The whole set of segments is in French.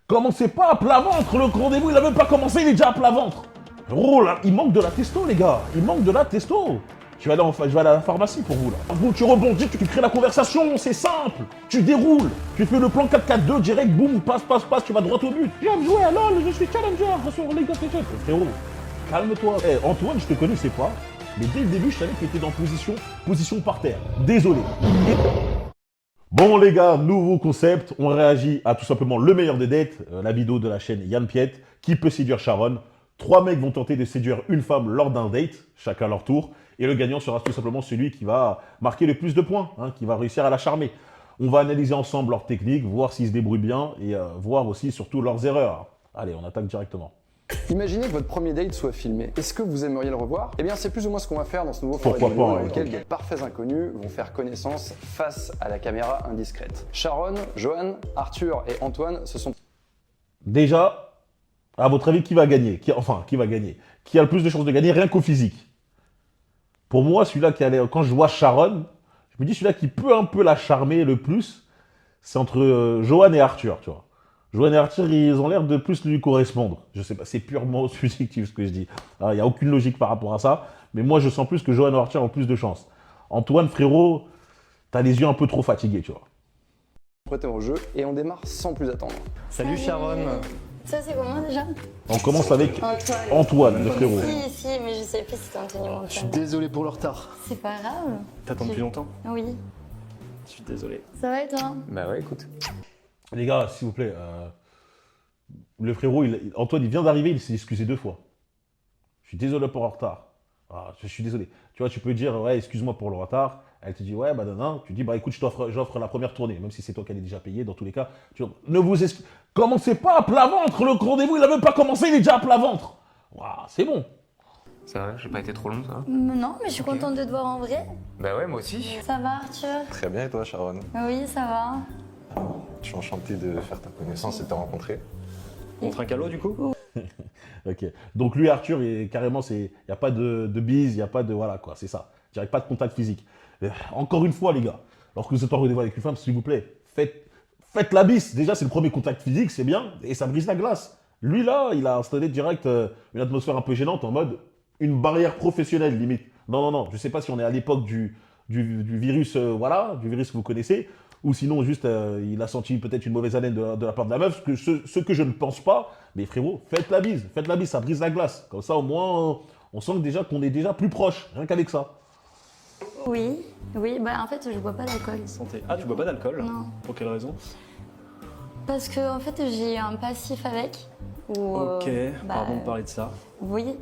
Commencez pas à plat ventre, le rendez-vous il a même pas commencé, il est déjà à plat ventre. Gros, là, il manque de la testo, les gars. Il manque de la testo. Je vais aller à la pharmacie pour vous, là. Vous, tu rebondis, tu crées la conversation, c'est simple. Tu déroules. Tu fais le plan 4-4-2, direct, boum, passe, tu vas droit au but. J'aime jouer à LoL, je suis challenger sur League of Legends. Frérot, calme-toi. Antoine, je te connaissais pas, mais dès le début, je savais que tu étais dans position par terre. Désolé. Bon les gars, nouveau concept, on réagit à tout simplement le meilleur des dates, la vidéo de la chaîne Yann Piet, qui peut séduire Sharon. 3 mecs vont tenter de séduire une femme lors d'un date, chacun leur tour, et le gagnant sera tout simplement celui qui va marquer le plus de points, qui va réussir à la charmer. On va analyser ensemble leurs techniques, voir s'ils se débrouillent bien, et voir aussi surtout leurs erreurs. Allez, on attaque directement. Imaginez que votre premier date soit filmé. Est-ce que vous aimeriez le revoir? Eh bien, c'est plus ou moins ce qu'on va faire dans ce nouveau format Pourquoi vidéo pas, dans ouais. lequel des parfaits inconnus vont faire connaissance face à la caméra indiscrète. Sharon, Johan, Arthur et Antoine se sont... Déjà, à votre avis, qui va gagner? Qui va gagner? Qui a le plus de chances de gagner, rien qu'au physique? Pour moi, celui-là qui allait, quand je vois Sharon, je me dis celui-là qui peut un peu la charmer le plus, c'est entre Johan et Arthur, tu vois. Johan et Arthur, ils ont l'air de plus lui correspondre. Je sais pas, c'est purement subjectif ce que je dis. Il n'y a aucune logique par rapport à ça, mais moi je sens plus que Johan et Arthur ont plus de chance. Antoine, frérot, t'as les yeux un peu trop fatigués, tu vois. prêtés au jeu et on démarre sans plus attendre. Salut Sharon. Ça, c'est comment déjà? On commence avec Antoine, le frérot. Si, mais je sais plus si c'était Anthony Montana. Je suis désolé pour le retard. C'est pas grave. T'attends depuis longtemps? Oui. Je suis désolé. Ça va et toi? Bah ouais, écoute. Les gars, s'il vous plaît, le frérot, Antoine, il vient d'arriver, il s'est excusé 2 fois. Je suis désolé pour le retard. Ah, je suis désolé. Tu vois, tu peux dire, ouais, excuse-moi pour le retard. Elle te dit, ouais, bah non. Tu dis, bah écoute, j'offre la première tournée, même si c'est toi qui allais déjà payer, dans tous les cas. Ne vous excusez. Commencez pas à plat ventre, le rendez-vous, il a même pas commencé, il est déjà à plat ventre. Waouh, c'est bon. Ça va, j'ai pas été trop long, ça va? Non, mais je suis contente de te voir en vrai. Bah ouais, moi aussi. Ça va, Arthur? Très bien, et toi, Sharon? Oui, ça va. Je suis enchanté de faire ta connaissance et de te rencontrer. Montre un calot du coup? Ok. Donc lui, Arthur, carrément, il n'y a pas de bise, il n'y a pas de... Voilà, quoi, c'est ça. Je dirais pas de contact physique. Encore une fois, les gars, lorsque vous êtes en rendez-vous avec une femme, s'il vous plaît, faites la bise. Déjà, c'est le premier contact physique, c'est bien, et ça brise la glace. Lui, là, il a installé direct une atmosphère un peu gênante, en mode une barrière professionnelle, limite. Non, je sais pas si on est à l'époque du virus, voilà, du virus que vous connaissez, ou sinon, juste, il a senti peut-être une mauvaise haleine de la part de la meuf, ce que je ne pense pas. Mais frérot, faites la bise, ça brise la glace. Comme ça, au moins, on sent déjà qu'on est déjà plus proche, rien qu'avec ça. Oui, bah en fait, je bois pas d'alcool. Santé. Ah, tu bois pas d'alcool? Non. Pour quelle raison? Parce que, en fait, j'ai un passif avec. Ok, pardon de parler de ça. Oui.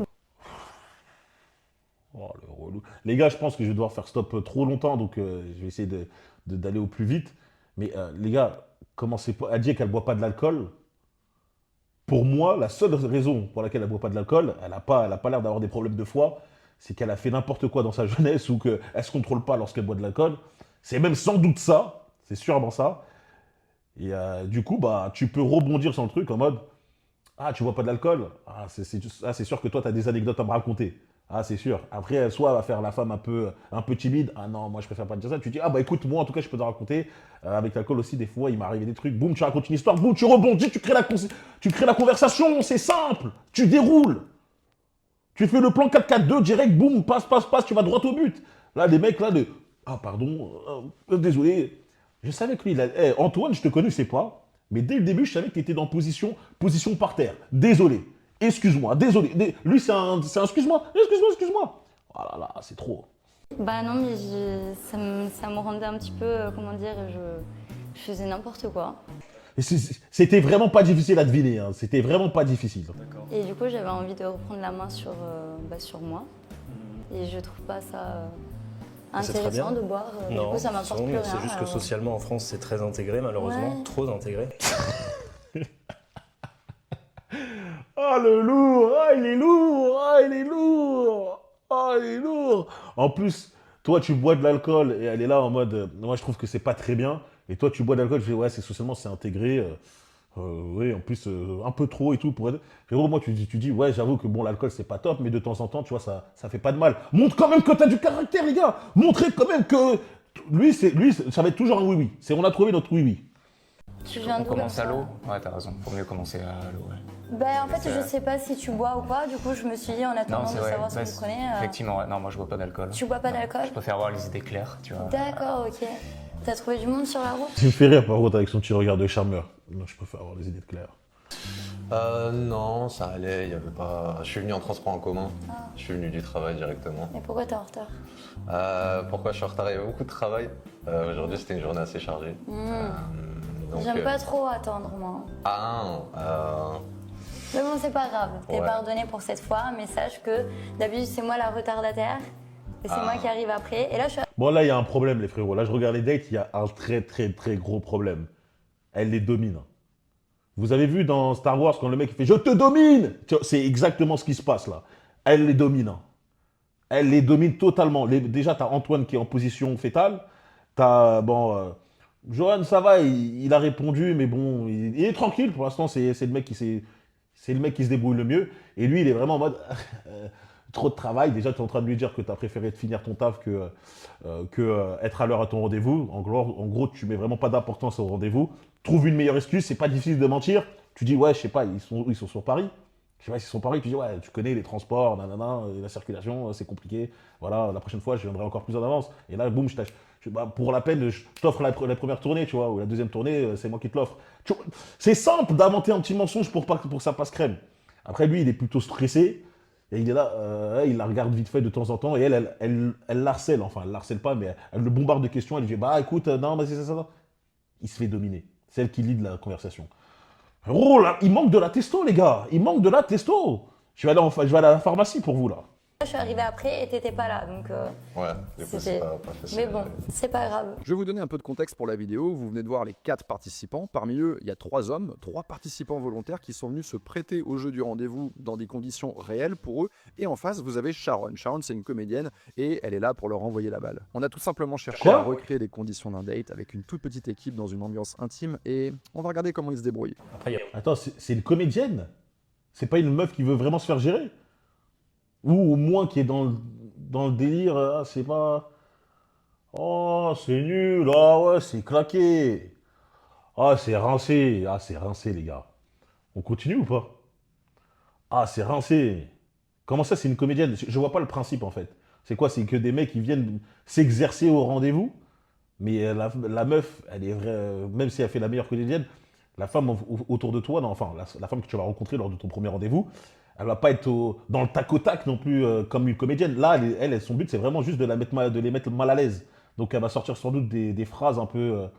Oh, le relou. Les gars, je pense que je vais devoir faire stop trop longtemps, donc je vais essayer d'aller au plus vite. Mais les gars, commencez pas à dire qu'elle ne boit pas de l'alcool. Pour moi, la seule raison pour laquelle elle ne boit pas de l'alcool, elle n'a pas l'air d'avoir des problèmes de foie, c'est qu'elle a fait n'importe quoi dans sa jeunesse ou qu'elle ne se contrôle pas lorsqu'elle boit de l'alcool. C'est même sans doute ça, c'est sûrement ça. Et du coup, bah, tu peux rebondir sur le truc en mode « Ah, tu bois pas de l'alcool? Ah, c'est sûr que toi, tu as des anecdotes à me raconter. » Ah, c'est sûr. Après, soit elle va faire la femme un peu timide. Ah non, moi, je préfère pas dire ça. Tu dis, ah bah écoute, moi, en tout cas, je peux te raconter. Avec l'alcool aussi, des fois, il m'est arrivé des trucs. Boum, tu racontes une histoire. Boum, tu rebondis, tu crées la conversation. C'est simple. Tu déroules. Tu fais le plan 4-4-2, direct, boum, passe, tu vas droit au but. Là, les mecs, là, ah, pardon, désolé. Je savais que lui, Antoine, je te connaissais pas. Mais dès le début, je savais que tu étais dans position par terre. Désolé. Excuse-moi, désolé. Lui, c'est un excuse-moi. Oh là là, c'est trop. Bah non, mais ça me rendait un petit peu, comment dire, je faisais n'importe quoi. C'était vraiment pas difficile à deviner, hein. C'était vraiment pas difficile. Et du coup, j'avais envie de reprendre la main sur moi. Et je trouve pas ça C'est très intéressant bien. de boire. Du Non, coup, ça m'apporte plus rien. c'est juste que alors. socialement en France c'est très intégré malheureusement, Ouais. trop intégré. Ah, le lourd! Ah, il est lourd! Ah, il est lourd! Ah, il est lourd! En plus, toi, tu bois de l'alcool et elle est là en mode moi, je trouve que c'est pas très bien. Et toi, tu bois de l'alcool, je dis ouais, c'est socialement, c'est intégré. Oui, en plus, un peu trop et tout. Frérot, moi, tu dis ouais, j'avoue que bon, l'alcool, c'est pas top, mais de temps en temps, tu vois, ça fait pas de mal. Montre quand même que t'as du caractère, les gars! Montrez quand même que. Lui, ça va être toujours un oui-oui. On a trouvé notre oui-oui. Tu viens On d'où comme commence à ça? l'eau. Ouais, t'as raison. Faut mieux commencer à l'eau, ouais. Ben, en fait, je sais pas si tu bois ou pas, du coup, je me suis dit en attendant de savoir ce que tu connais. Effectivement, ouais. Non, moi je bois pas d'alcool. Tu bois pas Non. d'alcool? Je préfère avoir les idées claires, tu vois. D'accord, ok. T'as trouvé du monde sur la route? Tu me fais rire par contre avec son petit regard de charmeur. Non, je préfère avoir les idées claires. Non, ça allait, il y avait pas... Je suis venu en transport en commun. Ah. Je suis venu du travail directement. Mais pourquoi t'es en retard? Pourquoi je suis en retard? Il y avait beaucoup de travail. Aujourd'hui, c'était une journée assez chargée. Donc, J'aime pas trop attendre, moi. Mais bon, c'est pas grave. T'es Ouais. pardonné pour cette fois, mais sache que d'habitude, c'est moi la retardataire. Et c'est moi qui arrive après. Et là, je suis... Bon, là, il y a un problème, les frérots. Là, je regarde les dates, il y a un très, très, très gros problème. Elle les domine. Vous avez vu dans Star Wars, quand le mec il fait « Je te domine !» C'est exactement ce qui se passe, là. Elle les domine. Hein. Elle les domine totalement. Déjà, tu as Antoine qui est en position fétale. Tu as, Johan, ça va, il a répondu, mais bon, il est tranquille. Pour l'instant, c'est le mec qui se débrouille le mieux. Et lui, il est vraiment en mode trop de travail. Déjà, tu es en train de lui dire que tu as préféré finir ton taf que être à l'heure à ton rendez-vous. En gros, tu mets vraiment pas d'importance au rendez-vous. Trouve une meilleure excuse, c'est pas difficile de mentir. Tu dis, ouais, je sais pas, ils sont sur Paris. Je sais pas s'ils sont sur Paris. Tu dis, ouais, tu connais les transports, nanana, la circulation, c'est compliqué. Voilà, la prochaine fois, je viendrai encore plus en avance. Et là, boum, pour la peine, je t'offre la première tournée, tu vois, ou la deuxième tournée, c'est moi qui te l'offre. C'est simple d'inventer un petit mensonge pour que ça passe crème. Après, lui, il est plutôt stressé. Et il est là, il la regarde vite fait de temps en temps. Et elle l'harcèle. Enfin, elle l'harcèle pas, mais elle le bombarde de questions. Elle lui dit, bah écoute, non, mais c'est ça. Il se fait dominer. C'est elle qui lead la conversation. Oh là, il manque de la testo, les gars. Il manque de la testo. Je vais aller à la pharmacie pour vous, là. Je suis arrivée après et t'étais pas là, donc Ouais, du coup, c'est c'était... pas facile. Mais bon, c'est pas grave. Je vais vous donner un peu de contexte pour la vidéo. Vous venez de voir les 4 participants. Parmi eux, il y a 3 hommes, 3 participants volontaires qui sont venus se prêter au jeu du rendez-vous dans des conditions réelles pour eux. Et en face, vous avez Sharon. Sharon, c'est une comédienne et elle est là pour leur envoyer la balle. On a tout simplement cherché Quoi à recréer les conditions d'un date avec une toute petite équipe dans une ambiance intime et on va regarder comment ils se débrouillent. Après, il y a Attends, c'est une comédienne? C'est pas une meuf qui veut vraiment se faire gérer? Ou au moins qui est dans le délire, c'est pas... Oh, c'est nul, ah ouais, c'est claqué. Ah, c'est rincé. Ah, c'est rincé, les gars. On continue ou pas? Ah, c'est rincé. Comment ça, c'est une comédienne? Je vois pas le principe, en fait. C'est quoi? C'est que des mecs qui viennent s'exercer au rendez-vous, mais la meuf, elle est vraie, même si elle fait la meilleure comédienne, la femme autour de toi, non, enfin, la femme que tu vas rencontrer lors de ton premier rendez-vous, elle va pas être dans le tac au tac non plus comme une comédienne. Là, son but, c'est vraiment juste de les mettre mal à l'aise. Donc, elle va sortir sans doute des phrases un peu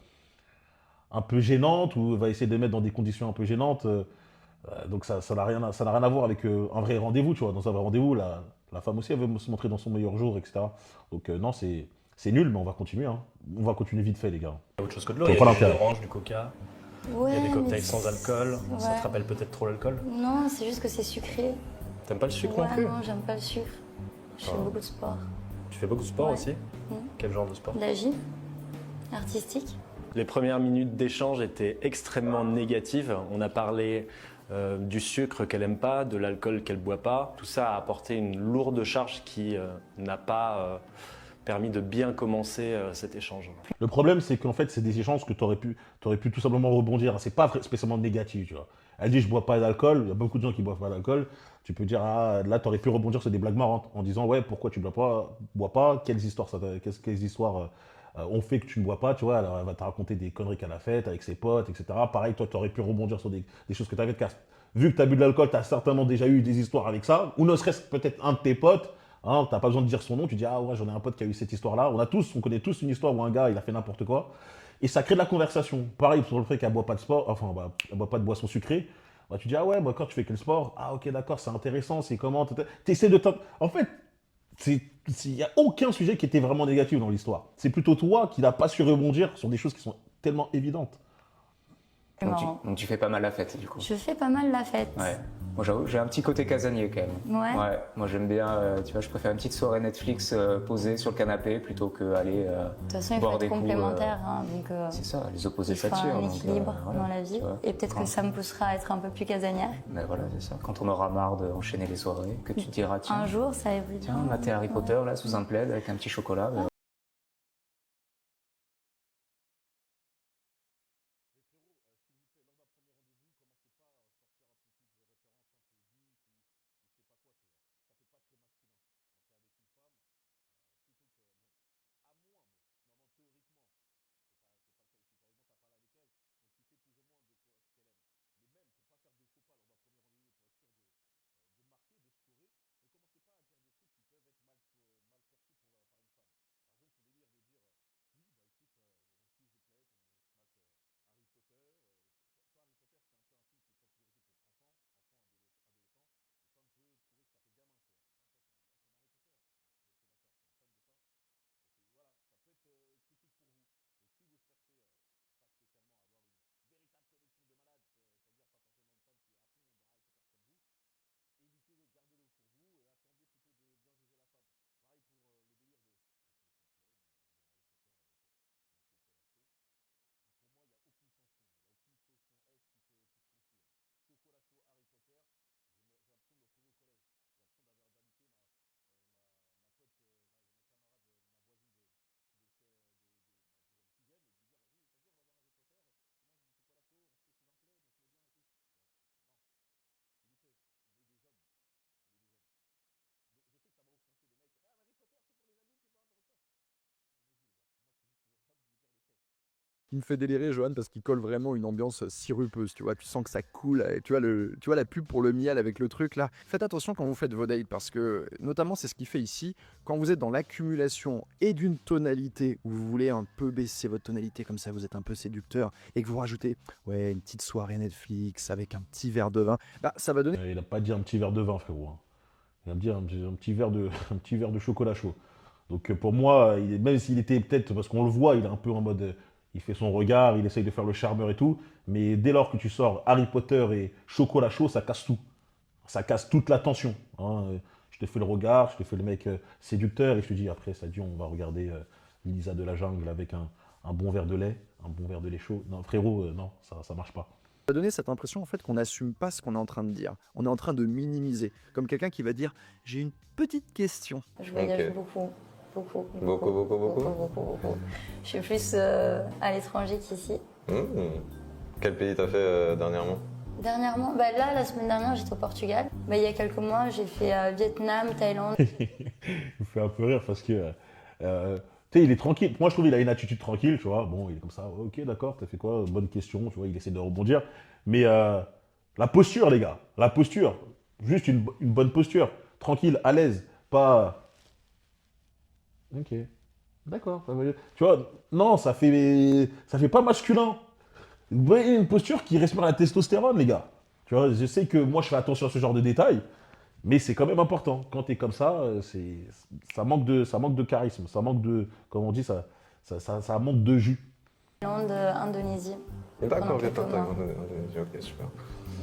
gênantes, ou elle va essayer de les mettre dans des conditions un peu gênantes. Donc, ça n'a rien à voir avec un vrai rendez-vous, tu vois. Dans un vrai rendez-vous, la femme aussi, elle veut se montrer dans son meilleur jour, etc. Donc, non, c'est nul, mais on va continuer. Hein. On va continuer vite fait, les gars. autre chose que de l'eau. Je Il y vois a pas du jus l'intérêt. d'orange, du coca. Ouais, Il y a des mais cocktails sans alcool. Ça Ouais. te rappelle peut-être trop l'alcool. Non, c'est juste que c'est sucré. T'aimes pas le sucre Ouais, non plus? non, j'aime pas le sucre. Je fais beaucoup de sport. Tu fais beaucoup de sport Ouais. aussi? Quel genre de sport? De la gym artistique. Les premières minutes d'échange étaient extrêmement négatives. On a parlé du sucre qu'elle aime pas, de l'alcool qu'elle boit pas. Tout ça a apporté une lourde charge qui n'a pas permis de bien commencer cet échange. Le problème, c'est qu'en fait, c'est des échanges que tu aurais pu tout simplement rebondir. C'est pas spécialement négatif, tu vois. Elle dit, je bois pas d'alcool. Il y a beaucoup de gens qui boivent pas d'alcool. Tu peux dire, ah, là, tu aurais pu rebondir sur des blagues marrantes en disant, ouais, pourquoi tu bois pas, quelles histoires ont fait que tu ne bois pas, tu vois. Alors, elle va te raconter des conneries qu'elle a faites avec ses potes, etc. Pareil, toi, tu aurais pu rebondir sur des choses que tu avais de casse. Vu que tu as bu de l'alcool, tu as certainement déjà eu des histoires avec ça, ou ne serait-ce peut-être un de tes potes. Hein, t'as pas besoin de dire son nom, tu dis ah ouais, j'en ai un pote qui a eu cette histoire-là. On connaît tous une histoire où un gars il a fait n'importe quoi. Et ça crée de la conversation. Pareil sur le fait qu'elle boit pas de sport, elle boit pas de boisson sucrée. Bah, tu dis ah ouais, bah, quand tu fais quel sport? Ah ok, d'accord, c'est intéressant, c'est comment? T'essaies de En fait, il n'y a aucun sujet qui était vraiment négatif dans l'histoire. C'est plutôt toi qui n'as pas su rebondir sur des choses qui sont tellement évidentes. C'est marrant. Donc tu fais pas mal la fête, du coup. Je fais pas mal la fête. Ouais. Moi, j'avoue, j'ai un petit côté casanier quand même. Ouais. Ouais. Moi, j'aime bien, tu vois, je préfère une petite soirée Netflix posée sur le canapé plutôt qu'aller De toute façon, il faut boire être des coups. complémentaire. Hein, donc, C'est ça, les opposés il faut s'attirent. un donc, équilibre voilà, dans la vie. tu vois. Et peut-être que ça me poussera à être un peu plus casanière. Ben voilà, c'est ça. Quand on aura marre d'enchaîner les soirées, que tu te diras, tiens, Un jour, ça évolue. tiens, mater Harry Potter là sous un plaid avec un petit chocolat. Ben, Il me fait délirer, Johan, parce qu'il colle vraiment une ambiance sirupeuse, tu vois. Tu sens que ça coule, et tu vois la pub pour le miel avec le truc là. Faites attention quand vous faites vos dates, parce que notamment c'est ce qu'il fait ici. Quand vous êtes dans l'accumulation et d'une tonalité où vous voulez un peu baisser votre tonalité, comme ça vous êtes un peu séducteur, et que vous rajoutez une petite soirée Netflix avec un petit verre de vin, bah ça va donner. Il n'a pas dit un petit verre de vin, frérot, hein. Il va me dire un petit verre de, un petit verre de chocolat chaud. Donc pour moi, même s'il était peut-être, parce qu'on le voit, il est un peu en mode, il fait son regard, il essaye de faire le charmeur et tout, mais dès lors que tu sors Harry Potter et chocolat chaud, ça casse tout. Ça casse toute la tension, hein. Je te fais le regard, je te fais le mec séducteur, et je te dis après, ça dit, on va regarder Lisa de la jungle avec un bon verre de lait, un bon verre de lait chaud. Non, frérot, non, ça marche pas. Ça va donner cette impression en fait qu'on n'assume pas ce qu'on est en train de dire. On est en train de minimiser, comme quelqu'un qui va dire j'ai une petite question. Je voyage Ok. beaucoup. Beaucoup. Beaucoup. Je suis plus à l'étranger qu'ici. Quel pays t'as fait dernièrement? Dernièrement, là, la semaine dernière, j'étais au Portugal. Il y a quelques mois, j'ai fait Vietnam, Thaïlande. Il me fait un peu rire parce que, tu sais, il est tranquille. Moi, je trouve qu'il a une attitude tranquille, tu vois. Bon, il est comme ça, ok, d'accord, t'as fait quoi? Bonne question, tu vois, il essaie de rebondir. Mais la posture, les gars, la posture, juste une bonne posture, tranquille, à l'aise, pas. Ok, d'accord. Tu vois, non, ça fait pas masculin. Vous voyez une posture qui respire la testostérone, les gars. Tu vois, je sais que moi, je fais attention à ce genre de détails, mais c'est quand même important. Quand tu es comme ça, ça manque de charisme, ça manque de, comme on dit, ça manque de jus. Thaïlande, Indonésie. D'accord, Pendant quelques Vietnam, mois. ok, super.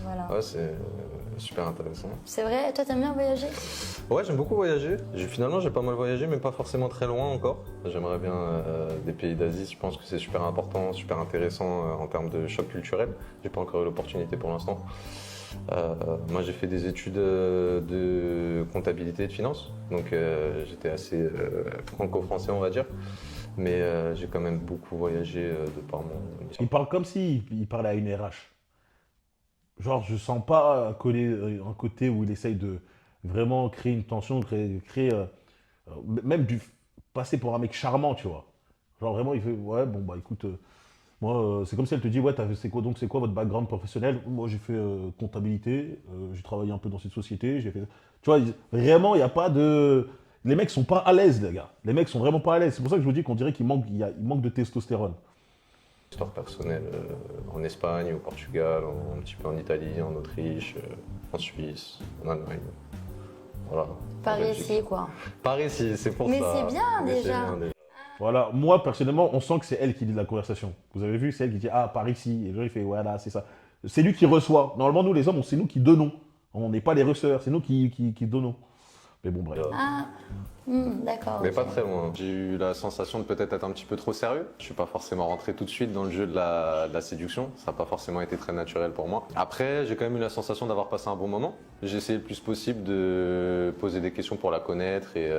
Voilà. Ouais, c'est super intéressant. C'est vrai, toi, t'aimes bien voyager? Ouais, j'aime beaucoup voyager. Finalement, j'ai pas mal voyagé, mais pas forcément très loin encore. J'aimerais bien des pays d'Asie. Je pense que c'est super important, super intéressant en termes de choc culturel. J'ai pas encore eu l'opportunité pour l'instant. Moi, j'ai fait des études de comptabilité et de finance, donc j'étais assez franco-français, on va dire. Mais j'ai quand même beaucoup voyagé de par mon. Il parle comme s'il parlait à une RH. Genre, je sens pas un côté où il essaye de vraiment créer une tension, même passer pour un mec charmant, tu vois. Genre vraiment, il fait, ouais, bon, bah écoute, moi, c'est comme si elle te dit, ouais, c'est quoi votre background professionnel? Moi, j'ai fait comptabilité, j'ai travaillé un peu dans cette société, j'ai fait. Tu vois, vraiment, il n'y a pas de. Les mecs sont pas à l'aise, les gars. Les mecs sont vraiment pas à l'aise. C'est pour ça que je vous dis qu'on dirait il manque de testostérone. Histoire personnelle en Espagne, au Portugal, un petit peu en Italie, en Autriche, en Suisse, en Allemagne. Voilà. Par En Belgique. ici, quoi. Par ici, c'est pour Mais ça. c'est bien, Mais déjà. Voilà, moi personnellement, on sent que c'est elle qui dit la conversation. Vous avez vu, c'est elle qui dit ah par ici, et le genre il fait voilà, c'est ça. C'est lui qui reçoit. Normalement, nous les hommes, c'est nous qui donnons. On n'est pas les receveurs, c'est nous qui donnons. Mais bon, bref. Ah, d'accord. Mais ok. pas très loin. J'ai eu la sensation de peut-être être un petit peu trop sérieux. Je suis pas forcément rentré tout de suite dans le jeu de la séduction. Ça n'a pas forcément été très naturel pour moi. Après, j'ai quand même eu la sensation d'avoir passé un bon moment. J'ai essayé le plus possible de poser des questions pour la connaître et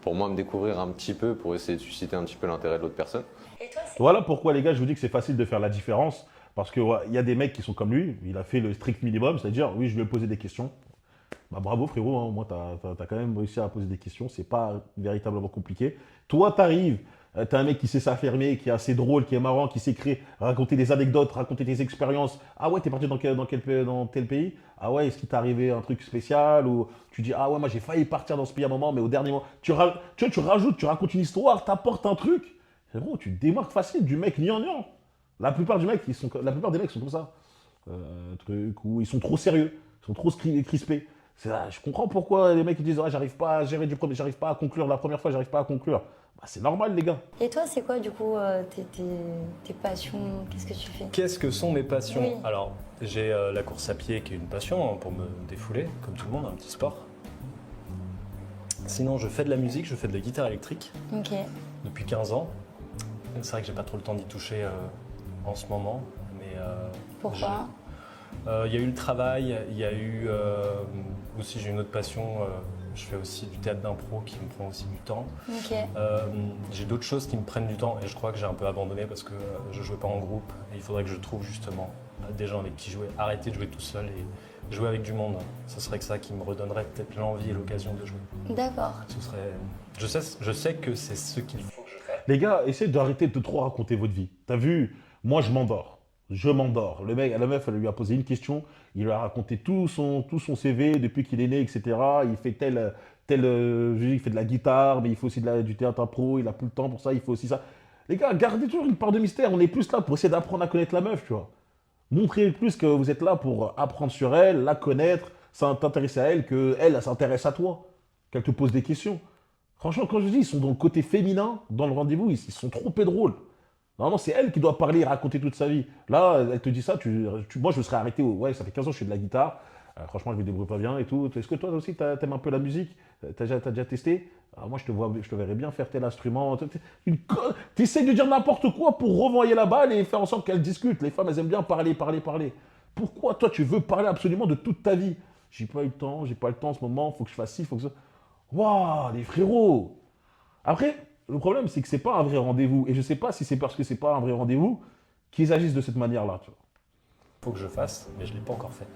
pour moi me découvrir un petit peu, pour essayer de susciter un petit peu l'intérêt de l'autre personne. Et toi, c'est Voilà pourquoi les gars, je vous dis que c'est facile de faire la différence. Parce qu'il y a des mecs qui sont comme lui, il a fait le strict minimum, c'est-à-dire oui, je lui ai posé des questions. Bah, bravo frérot, hein, moi t'as quand même réussi à poser des questions, c'est pas véritablement compliqué. Toi t'arrives, t'as un mec qui sait s'affirmer, qui est assez drôle, qui est marrant, qui sait raconter des anecdotes, raconter des expériences. Ah ouais, t'es parti dans tel pays? Ah ouais, est-ce qu'il t'est arrivé un truc spécial? Ou tu dis ah ouais, moi j'ai failli partir dans ce pays à un moment, mais au dernier moment, tu rajoutes, tu racontes une histoire, t'apportes un truc. Frérot, tu te démarques facile du mec gnangnan. La plupart des mecs sont comme ça. Truc où ils sont trop sérieux, ils sont trop crispés. Je comprends pourquoi les mecs ils disent ah, j'arrive pas à gérer du problème, j'arrive pas à conclure la première fois, j'arrive pas à conclure. Bah, c'est normal les gars. Et toi, c'est quoi du coup tes passions? Qu'est-ce que tu fais? Qu'est-ce que sont mes passions? Oui. Alors, j'ai la course à pied qui est une passion pour me défouler, comme tout le monde, un petit sport. Sinon, je fais de la musique, je fais de la guitare électrique Ok. depuis 15 ans. C'est vrai que j'ai pas trop le temps d'y toucher en ce moment, mais Pourquoi? Il y a eu le travail, il y a eu aussi, j'ai une autre passion, je fais aussi du théâtre d'impro qui me prend aussi du temps. Ok. J'ai d'autres choses qui me prennent du temps et je crois que j'ai un peu abandonné parce que je jouais pas en groupe et il faudrait que je trouve justement des gens avec qui jouer, arrêter de jouer tout seul et jouer avec du monde. Ce serait que ça qui me redonnerait peut-être l'envie et l'occasion de jouer. D'accord. Ce serait... je sais que c'est ce qu'il faut que je fasse. Les gars, essayez d'arrêter de trop raconter votre vie. T'as vu, moi je m'endors. Je m'endors. Le mec, la meuf, elle lui a posé une question. Il lui a raconté tout son CV depuis qu'il est né, etc. Il fait il fait de la guitare, mais il fait aussi du théâtre impro. Il a plus le temps pour ça. Il fait aussi ça. Les gars, gardez toujours une part de mystère. On est plus là pour essayer d'apprendre à connaître la meuf, tu vois. Montrez plus que vous êtes là pour apprendre sur elle, la connaître, t'intéresser à elle, qu'elle s'intéresse à toi, qu'elle te pose des questions. Franchement, quand je dis, ils sont dans le côté féminin, dans le rendez-vous, ils sont trop peu drôles. Normalement, c'est elle qui doit parler et raconter toute sa vie. Là, elle te dit ça, moi, je me serais arrêté. Ouais, ça fait 15 ans que je fais de la guitare. Franchement, je me débrouille pas bien et tout. Est-ce que toi aussi, t'aimes un peu la musique? T'as déjà testé? Moi, je te verrais bien faire tel instrument. T'essayes de dire n'importe quoi pour renvoyer la balle et faire en sorte qu'elle discute. Les femmes, elles aiment bien parler. Pourquoi toi, tu veux parler absolument de toute ta vie? J'ai pas le temps en ce moment, faut que je fasse ci, faut que ça. Waouh, les frérots! Après, le problème, c'est que c'est pas un vrai rendez-vous. Et je sais pas si c'est parce que c'est pas un vrai rendez-vous qu'ils agissent de cette manière-là. Tu vois. Faut que je fasse, mais je l'ai pas encore fait.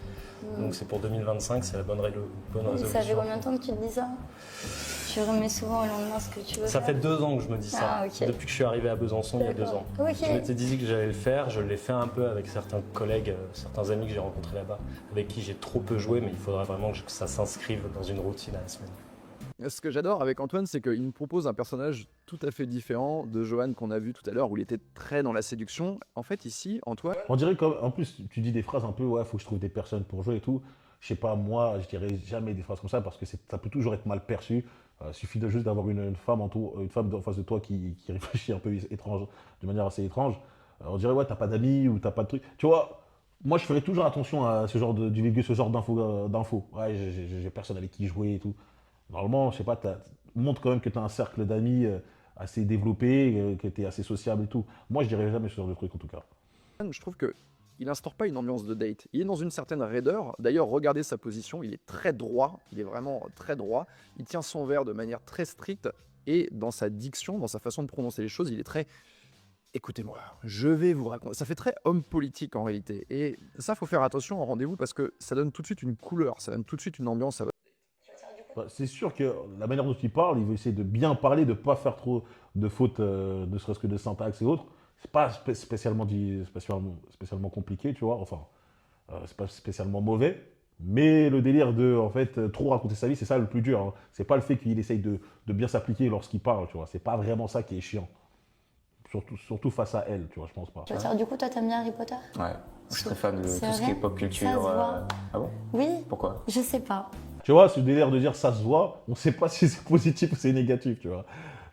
Donc c'est pour 2025, c'est la bonne résolution. Ça fait combien de temps que tu te dis ça? Tu remets souvent au lendemain ce que tu veux Ça faire. fait 2 ans que je me dis ça. Ah, ok. Depuis que je suis arrivé à Besançon il y a 2 ans. Ok. Je m'étais dit que j'allais le faire, je l'ai fait un peu avec certains collègues, certains amis que j'ai rencontrés là-bas, avec qui j'ai trop peu joué, mais il faudra vraiment que ça s'inscrive dans une routine à la semaine. Ce que j'adore avec Antoine, c'est qu'il nous propose un personnage tout à fait différent de Johan qu'on a vu tout à l'heure, où il était très dans la séduction. En fait, ici, Antoine... On dirait en plus, tu dis des phrases un peu, ouais, faut que je trouve des personnes pour jouer et tout. Je sais pas, moi, je dirais jamais des phrases comme ça parce que ça peut toujours être mal perçu. Suffit juste d'avoir une femme en face de toi qui réfléchit un peu étrange, de manière assez étrange. On dirait, ouais, t'as pas d'amis ou t'as pas de trucs. Tu vois, moi, je ferais toujours attention à ce genre divulguer ce genre d'infos. Ouais, j'ai personne avec qui jouer et tout. Normalement, je sais pas, montre quand même que tu as un cercle d'amis assez développé, que tu es assez sociable et tout. Moi, je dirais jamais ce genre de truc en tout cas. Je trouve qu'il instaure pas une ambiance de date. Il est dans une certaine raideur. D'ailleurs, regardez sa position, il est très droit. Il est vraiment très droit. Il tient son verre de manière très stricte. Et dans sa diction, dans sa façon de prononcer les choses, il est très... Écoutez-moi, je vais vous raconter. Ça fait très homme politique en réalité. Et ça, faut faire attention en rendez-vous parce que ça donne tout de suite une couleur, ça donne tout de suite une ambiance. C'est sûr que la manière dont il parle, il veut essayer de bien parler, de ne pas faire trop de fautes, ne serait-ce que de syntaxe et autres. C'est pas spécialement compliqué, tu vois. Enfin, c'est pas spécialement mauvais. Mais le délire de, en fait, trop raconter sa vie, c'est ça le plus dur. Hein. C'est pas le fait qu'il essaye de bien s'appliquer lorsqu'il parle, tu vois. C'est pas vraiment ça qui est chiant. Surtout face à elle, tu vois, je pense pas. Tu veux dire, du coup, toi, t'aimes bien Harry Potter? Ouais, je suis très fan de tout C'est ce qui est vrai pop culture. Ça se voit. Ah bon? Oui. Pourquoi? Je sais pas. Tu vois, ce délire de dire ça se voit, on sait pas si c'est positif ou c'est négatif, tu vois.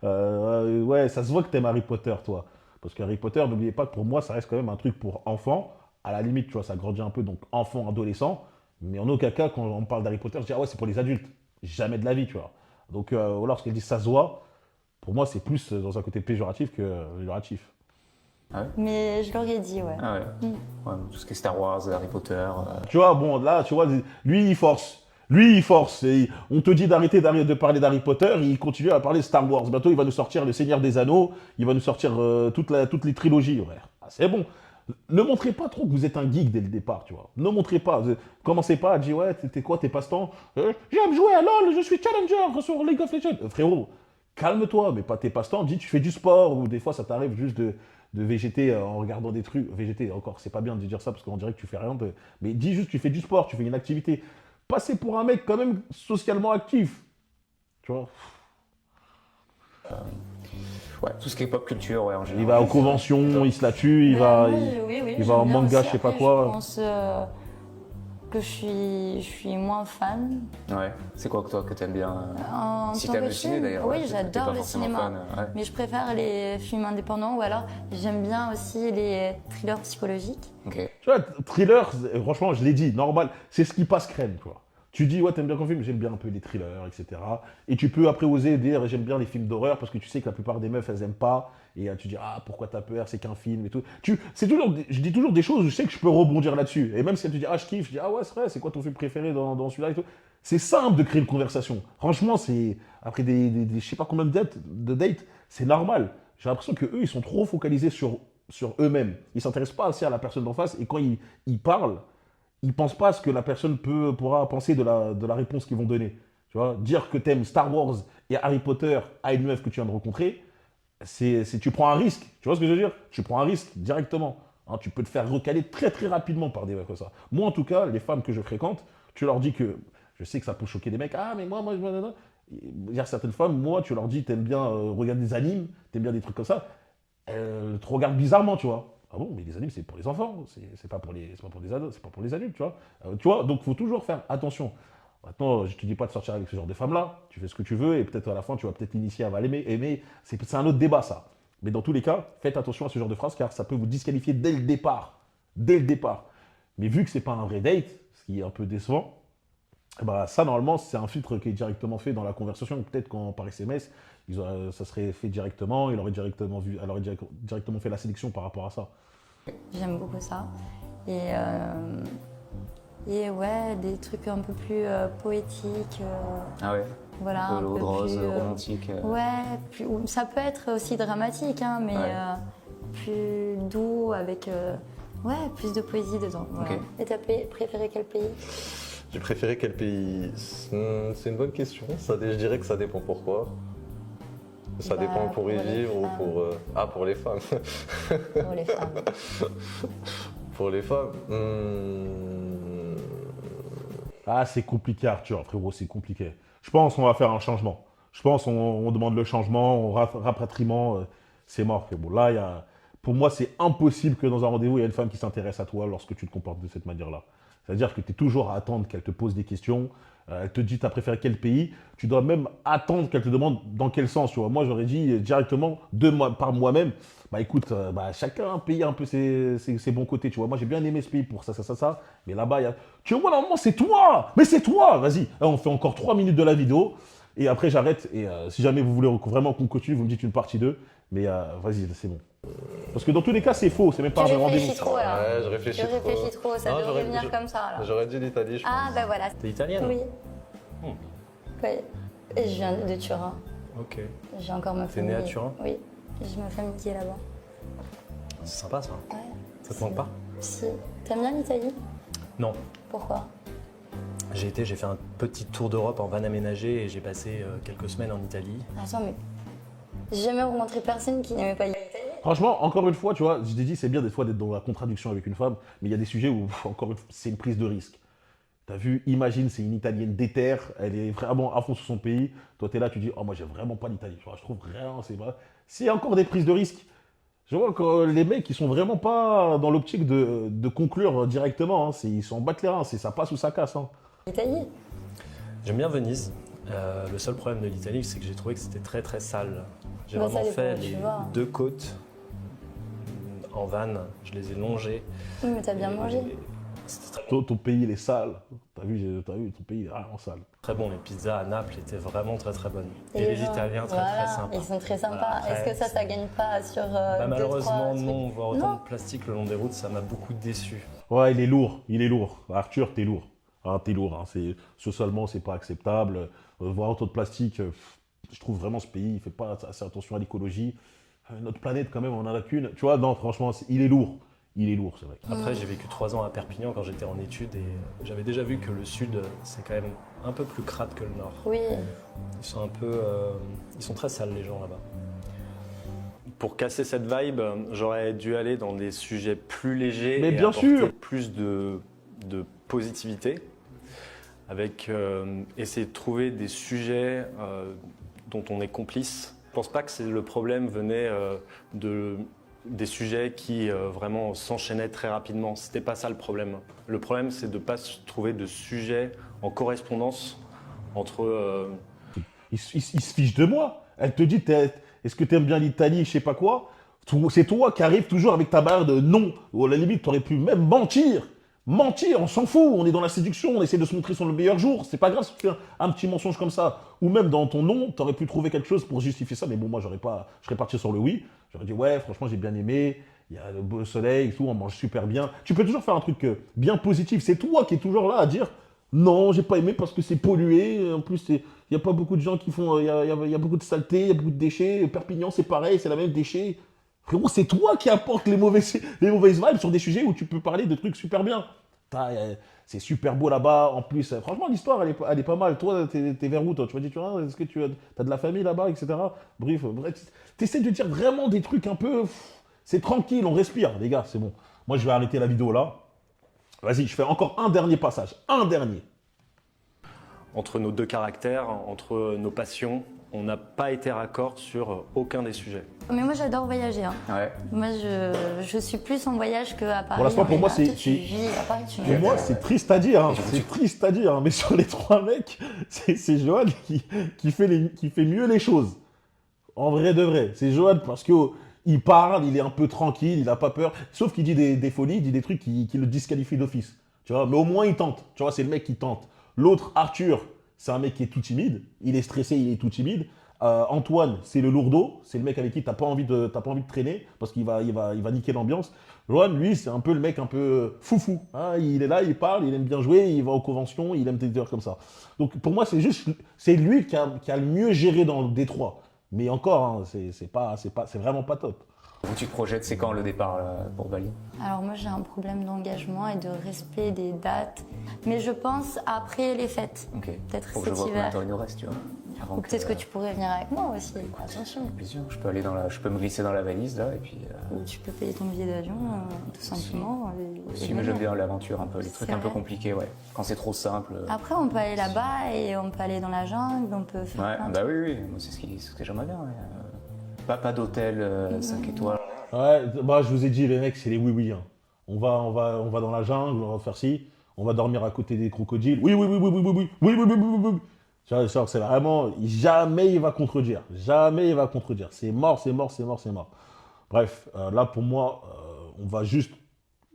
Ouais, ça se voit que t'aimes Harry Potter, toi. Parce qu'Harry Potter, n'oubliez pas que pour moi, ça reste quand même un truc pour enfants. À la limite, tu vois, ça grandit un peu, donc enfant, adolescent. Mais en aucun cas, quand on parle d'Harry Potter, je dis, ah ouais, c'est pour les adultes. Jamais de la vie, tu vois. Donc, lorsqu'elle dit ça se voit, pour moi, c'est plus dans un côté péjoratif que amélioratif. Mais je l'aurais dit, ouais. Ah ouais. Ouais, tout ce qui est Star Wars, Harry Potter. Tu vois, bon, là, tu vois, lui, il force. Et on te dit d'arrêter de parler d'Harry Potter, il continue à parler de Star Wars. Bientôt, il va nous sortir Le Seigneur des Anneaux, il va nous sortir toutes les trilogies. Ouais. Ah, c'est bon. Ne montrez pas trop que vous êtes un geek dès le départ, tu vois. Ne montrez pas. Commencez pas à dire, ouais, t'es quoi tes passe-temps? J'aime jouer à LoL, je suis challenger sur League of Legends. Frérot, calme-toi, mais pas tes passe-temps. Dis, tu fais du sport, ou des fois, ça t'arrive juste de végéter en regardant des trucs. Végéter, encore, c'est pas bien de dire ça, parce qu'on dirait que tu fais rien. Mais dis juste, tu fais du sport, tu fais une activité. Passez pour un mec quand même socialement actif. Tu vois. Ouais, tout ce qui est pop culture, ouais, en général. Il va aux conventions, il se la tue, il va j'aime en bien manga, aussi. je sais pas Après, quoi. Je pense que je suis moins fan. Ouais, c'est quoi que toi que t'aimes bien En si tant t'aimes que le ciné film, d'ailleurs. oui, ouais, parce que t'es j'adore pas le forcément cinéma. fan, ouais. Mais je préfère les films indépendants ou alors j'aime bien aussi les thrillers psychologiques. Ok. Tu vois, thriller, franchement, je l'ai dit, normal, c'est ce qui passe crème, tu vois. Tu dis, ouais, t'aimes bien quel film? J'aime bien un peu les thrillers, etc. Et tu peux après oser dire, j'aime bien les films d'horreur parce que tu sais que la plupart des meufs, elles aiment pas. Et tu dis, ah, pourquoi t'as peur? C'est qu'un film et tout. C'est toujours, je dis toujours des choses où je sais que je peux rebondir là-dessus. Et même si elle te dit, ah, je kiffe, je dis, ah ouais, c'est vrai, c'est quoi ton film préféré dans celui-là et tout. C'est simple de créer une conversation. Franchement, c'est après je sais pas combien de dates, c'est normal. J'ai l'impression que eux, ils sont trop focalisés sur eux-mêmes. Ils s'intéressent pas assez à la personne d'en face. Et quand ils parlent, ils pensent pas à ce que la personne pourra penser de la réponse qu'ils vont donner. Tu vois, dire que t'aimes Star Wars et Harry Potter à une meuf que tu viens de rencontrer, tu prends un risque. Tu vois ce que je veux dire? Tu prends un risque directement. Hein, tu peux te faire recaler très très rapidement par des mecs comme ça. Moi, en tout cas, les femmes que je fréquente, tu leur dis que, je sais que ça peut choquer des mecs, ah mais moi, non, non. Il y a certaines femmes, moi, tu leur dis, t'aimes bien regarder des animes, t'aimes bien des trucs comme ça, elles te regardent bizarrement, tu vois. Ah bon, mais les animes, c'est pour les enfants, c'est pas pour les ados, c'est pas pour les adultes, tu vois, donc il faut toujours faire attention. Maintenant, je te dis pas de sortir avec ce genre de femmes-là, tu fais ce que tu veux, et peut-être à la fin, tu vas peut-être l'initier à aimer, c'est un autre débat, ça. Mais dans tous les cas, faites attention à ce genre de phrases, car ça peut vous disqualifier dès le départ. Dès le départ. Mais vu que c'est pas un vrai date, ce qui est un peu décevant, bah ça, normalement, c'est un filtre qui est directement fait dans la conversation. Peut-être qu'en par SMS, ça serait fait directement, elle aurait directement fait la sélection par rapport à ça. J'aime beaucoup ça. Et ouais, des trucs un peu plus poétiques. Ah ouais. Voilà, Un peu l'eau de rose, plus, romantique. Ouais, ça peut être aussi dramatique, hein, mais Ouais. plus doux, avec ouais, plus de poésie dedans. Voilà. Ok. Et t'as préféré quel pays? J'ai préféré quel pays? C'est une bonne question. Je dirais que ça dépend pourquoi. Ça Bah, dépend pour y pour les vivre ou femmes. pour... Ah, pour les femmes. Pour les femmes. Pour les femmes, Ah, c'est compliqué, Arthur, frérot, c'est compliqué. Je pense qu'on va faire un changement. Je pense qu'on demande le changement, rapatriement, c'est mort, frérot. Là, pour moi, c'est impossible que dans un rendez-vous, il y ait une femme qui s'intéresse à toi lorsque tu te comportes de cette manière-là. C'est-à-dire que tu es toujours à attendre qu'elle te pose des questions. Elle te dit, tu as préféré quel pays? Tu dois même attendre qu'elle te demande dans quel sens. Tu vois. Moi, j'aurais dit directement, par moi-même, bah écoute, chacun paye un peu ses bons côtés. Tu vois. Moi, j'ai bien aimé ce pays pour ça. Mais là-bas, il y a... Tu vois, normalement, c'est toi! Mais c'est toi! Vas-y, là, on fait encore 3 minutes de la vidéo. Et après, j'arrête. Et si jamais vous voulez vraiment qu'on continue, vous me dites une partie 2. Mais vas-y, c'est bon. Parce que dans tous les cas, c'est faux. C'est même pas un Tu rendez-vous. réfléchis trop, là. ouais, je réfléchis Tu trop. réfléchis trop, ça Non, devrait venir comme ça, là. J'aurais dit l'Italie, je pense. Ah, bah voilà. T'es italienne? Oui. Hmm. Oui. Et je viens de Turin. Ok. J'ai encore ma T'es famille. née à Turin? Oui. J'ai ma famille qui est là-bas. C'est sympa ça. Ouais. Ça te manque pas? Si. T'aimes bien l'Italie? Non. Pourquoi? J'ai fait un petit tour d'Europe en van aménagé et j'ai passé quelques semaines en Italie. Attends, mais j'ai jamais rencontré personne qui n'aimait pas l'Italie. Franchement, encore une fois, tu vois, je t'ai dit, c'est bien des fois d'être dans la contradiction avec une femme, mais il y a des sujets où, encore une fois, c'est une prise de risque. T'as vu, imagine, c'est une Italienne déterre, elle est vraiment à fond sur son pays. Toi, t'es là, tu dis, oh, moi, j'aime vraiment pas l'Italie. Tu vois, je trouve rien, c'est encore des prises de risque. Je vois que les mecs, ils sont vraiment pas dans l'optique de conclure directement. Hein. Ils sont en battent les reins, ça passe ou ça casse. Hein. L'Italie? J'aime bien Venise. Le seul problème de l'Italie, c'est que j'ai trouvé que c'était très très sale. J'ai Bah, ça vraiment dépend fait où tu les vas. 2 côtes en van, je les ai longées. Oui, mais t'as bien mangé. Et c'était très, Ton pays, il est sale. T'as vu, ton pays, il est vraiment sale. très bon. Les pizzas à Naples étaient vraiment très très bonnes. Et, les les gens, Italiens très voilà, très sympas. Ils sont très sympas. Voilà, après, Est-ce que ça gagne pas sur Bah, deux, malheureusement, trois non. trucs Voir autant Non. de plastique le long des routes, ça m'a beaucoup déçu. Ouais, il est lourd. Arthur, t'es lourd. Ah, t'es lourd. Hein. Socialement, c'est pas acceptable. Voir autant de plastique, je trouve vraiment ce pays, il fait pas assez attention à l'écologie. Notre planète, quand même, on en a qu'une. Tu vois, non, franchement, il est lourd. Il est lourd, c'est vrai. Après, j'ai vécu 3 ans à Perpignan quand j'étais en études et j'avais déjà vu que le sud, c'est quand même un peu plus crade que le nord. Oui. Ils sont un peu, ils sont très sales les gens là-bas. Pour casser cette vibe, j'aurais dû aller dans des sujets plus légers Mais et bien apporter sûr. plus de positivité, avec essayer de trouver des sujets dont on est complice. Je pense pas que le problème venait des sujets qui vraiment s'enchaînaient très rapidement. C'était pas ça le problème. Le problème, c'est de pas se trouver de sujets en correspondance entre. Il se fiche de moi. Elle te dit, est-ce que t'aimes bien l'Italie, je sais pas quoi. C'est toi qui arrives toujours avec ta barre de non. Ou à la limite, t'aurais pu même mentir. Mentir, on s'en fout, on est dans la séduction, on essaie de se montrer sur le meilleur jour, c'est pas grave si tu fais un petit mensonge comme ça. Ou même dans ton nom, tu aurais pu trouver quelque chose pour justifier ça, mais bon, moi, je serais parti sur le oui. J'aurais dit, ouais, franchement, j'ai bien aimé, il y a le beau soleil et tout, on mange super bien. Tu peux toujours faire un truc bien positif, c'est toi qui es toujours là à dire, non, j'ai pas aimé parce que c'est pollué, en plus, il n'y a pas beaucoup de gens qui font, il y a beaucoup de saleté, il y a beaucoup de déchets, Perpignan, c'est pareil, c'est la même déchet. Frérot, c'est toi qui apportes les mauvaises vibes sur des sujets où tu peux parler de trucs super bien. C'est super beau là-bas. En plus, franchement, l'histoire, elle est pas mal. Toi, t'es vers où, toi? Tu m'as dit, tu vois, est-ce que tu as de la famille là-bas, etc. Bref, t'essaies de dire vraiment des trucs un peu... C'est tranquille, on respire, les gars, c'est bon. Moi, je vais arrêter la vidéo là. Vas-y, je fais encore un dernier passage. Un dernier. Entre nos deux caractères, entre nos passions, on n'a pas été raccord sur aucun des sujets. Mais moi, j'adore voyager. Hein. Ouais. Moi, je suis plus en voyage qu'à Paris. Pour l'instant, pour moi, Toi, tu c'est... vis à Paris, tu Pour moi, c'est triste à dire. Hein. C'est triste à dire. Hein. Mais sur les trois mecs, c'est Johan qui fait mieux les choses. En vrai de vrai. C'est Johan parce qu'il parle, il est un peu tranquille, il n'a pas peur. Sauf qu'il dit des folies, il dit des trucs qui le disqualifient d'office. Tu vois, mais au moins, il tente. Tu vois, c'est le mec qui tente. L'autre, Arthur, c'est un mec qui est tout timide. Il est stressé, il est tout timide. Antoine, c'est le lourdeau. C'est le mec avec qui t'as pas envie de traîner parce qu'il va niquer l'ambiance. Johan, lui, c'est un peu le mec un peu foufou. Hein, il est là, il parle, il aime bien jouer, il va aux conventions, il aime des heures comme ça. Donc pour moi, c'est lui qui a le mieux géré dans le Détroit. Mais encore, hein, c'est vraiment pas top. Où tu te projettes, c'est quand le départ pour Bali? Alors moi, j'ai un problème d'engagement et de respect des dates. Mais je pense après les fêtes. Ok. Peut-être Faut que je cet vois combien de hiver. temps il nous reste, tu vois. Avant Ou peut-être que tu pourrais venir avec moi aussi. Attention. Bien sûr, je peux me glisser dans la valise là et puis. Ou tu peux payer ton billet d'avion, tout simplement. Si, mais j'aime bien l'aventure un peu, les trucs C'est un peu vrai. compliqués, ouais. Quand c'est trop simple. Après, on peut aller là-bas et on peut aller dans la jungle, on peut faire Ouais, plein de bah oui, moi c'est ce que j'aimerais bien. Ouais. Pas d'hôtel 5 étoiles. Ouais, bah, je vous ai dit, les mecs, c'est les oui-oui. Hein. On va dans la jungle, on va faire ci, on va dormir à côté des crocodiles. Oui, oui, oui, oui, oui, oui, oui, oui, oui, oui, oui, oui. Tu vois, c'est vraiment, jamais il va contredire. Jamais il va contredire. C'est mort, c'est mort, c'est mort, c'est mort. Bref, là, pour moi, on va juste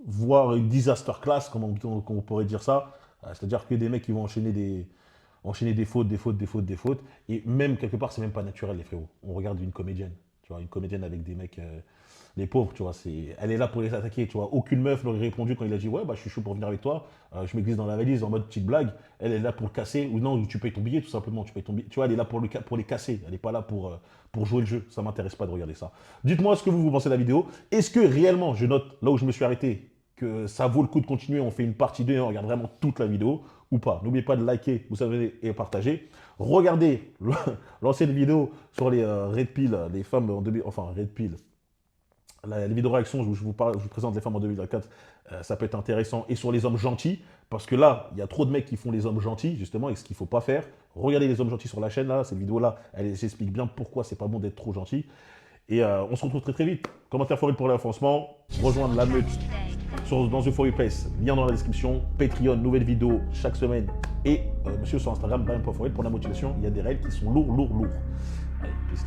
voir une disaster class, comme on pourrait dire ça. C'est-à-dire que des mecs qui vont enchaîner des fautes, des fautes, des fautes, des fautes. Et même, quelque part, c'est même pas naturel, les frérots. On regarde une comédienne. Tu vois, une comédienne avec des mecs, les pauvres, tu vois, elle est là pour les attaquer, tu vois. Aucune meuf leur a répondu quand il a dit, ouais, bah, je suis chaud pour venir avec toi, je me glisse dans la valise en mode petite blague. Elle est là pour le casser, ou non, tu payes ton billet, tout simplement, tu payes ton billet. Tu vois, elle est là pour les casser, elle n'est pas là pour jouer le jeu. Ça m'intéresse pas de regarder ça. Dites-moi ce que vous pensez de la vidéo. Est-ce que réellement, je note, là où je me suis arrêté, que ça vaut le coup de continuer, on fait une partie 2 et on regarde vraiment toute la vidéo, ou pas. N'oubliez pas de liker, vous savez, et partager. Regardez l'ancienne vidéo sur les Red Pill, les femmes en 2000, enfin Red Pill, les vidéos réactions, je vous présente les femmes en 2024, ça peut être intéressant. Et sur les hommes gentils, parce que là, il y a trop de mecs qui font les hommes gentils, justement, et ce qu'il ne faut pas faire. Regardez les hommes gentils sur la chaîne, là, cette vidéo-là, elle s'explique bien pourquoi c'est pas bon d'être trop gentil. Et on se retrouve très très vite. Commentaire favori pour l'avancement, rejoindre la meute dans The For You Place, lien dans la description, Patreon, nouvelle vidéo chaque semaine. Et monsieur sur Instagram, Brian.Favorite pour la motivation, il y a des règles qui sont lourds. Allez, peace.